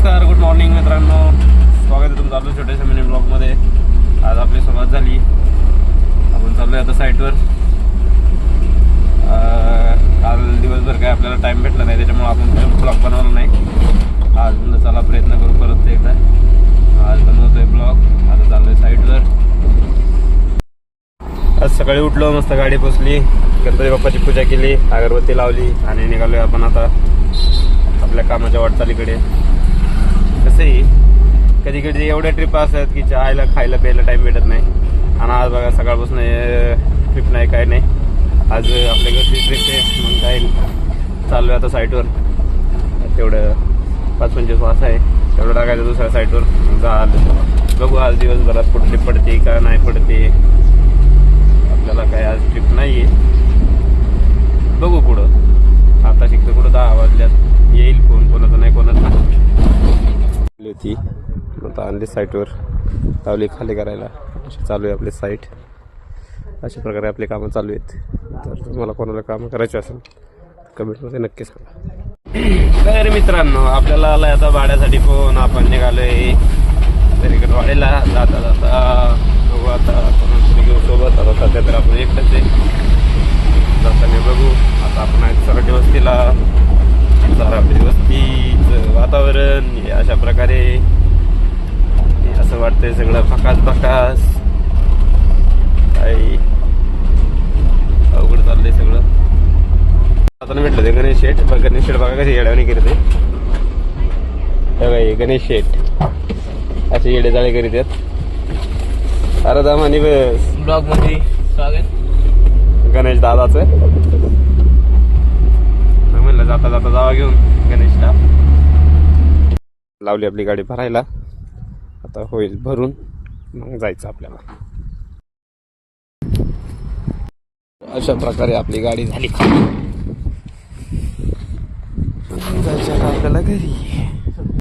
नमस्कार, good morning मित्रांनो. स्वागत आहे तुमचं आपल्या छोट्याशा मिनी ब्लॉगमध्ये. आज आपली सुरुवात झाली. आपण चाललो आहे आता साईटवर. काल दिवसभर काय आपल्याला टाईम भेटला नाही, त्याच्यामुळे आपण ब्लॉग बनवला नाही. आज म्हणलं चला प्रयत्न करू परत एकदा. आज बनवतोय ब्लॉग. आता चाललो आहे साईटवर. आज सकाळी उठलो, मस्त गाडी पोचली, गणपती बाप्पाची पूजा केली, अगरबत्ती लावली आणि निघालोय आपण आता आपल्या कामाच्या वाटचालीकडे. कसंही कधी कधी एवढ्या ट्रिप असतात की चहायला खायला प्यायला टाईम भेटत नाही. आणि आज बघा सकाळपासून ट्रिप नाही, काय नाही. आज आपल्या घरची ट्रिप आहे. मग काय चालू आहे आता साईटवर. तेवढं 5-25 वाजता आहे, तेवढं टाकायचं दुसऱ्या साईटवर. झालं बघू आज दिवसभरात कुठली पडते का नाही पडते. आपल्याला काय आज ट्रिप नाही आहे, बघू पुढं. आता शिकतो कुठं 10 वाजल्यात येईल फोन, कोणाचा नाही कोणाचा होती. आता आणली साईटवर, लावली खाली करायला. अशी चालू आहे आपली साईट. अशा प्रकारे आपली कामं चालू आहेत. तर तुम्हाला कोणाला कामं करायची असेल कमेंटमध्ये नक्की सांगा. तर मित्रांनो, आपल्याला आला आता भाड्यासाठी फोन. आपण निघालोय तरीकडे वाडीला. जाता जाता बघू आता कोणातरी घेऊ सोबत. आता सध्या तर आपण एकटंच आहे. जाताना बघू. आता आपण आहे सराटी वस्तीला. सराटी वस्तीचं वातावरण अशा प्रकारे असं वाटतंय, सगळं फकास फकास. काही अवघड चाललंय सगळं. आता भेटलं ते गणेश शेठ. गणेश शेठ बघा कशी येड्यावानी करते. बघा गणेश शेठ असे येडे जाळे करीत आहेत. अरे दामानी बस ब्लॉग मध्ये स्वागत. गणेश दादाचं म्हणलं जाता जाता जावा घेऊन गणेशला. लावली आपली गाडी भरायला. आता होईल भरून, मग जायचं आपल्याला. अशा प्रकारे आपली गाडी झाली.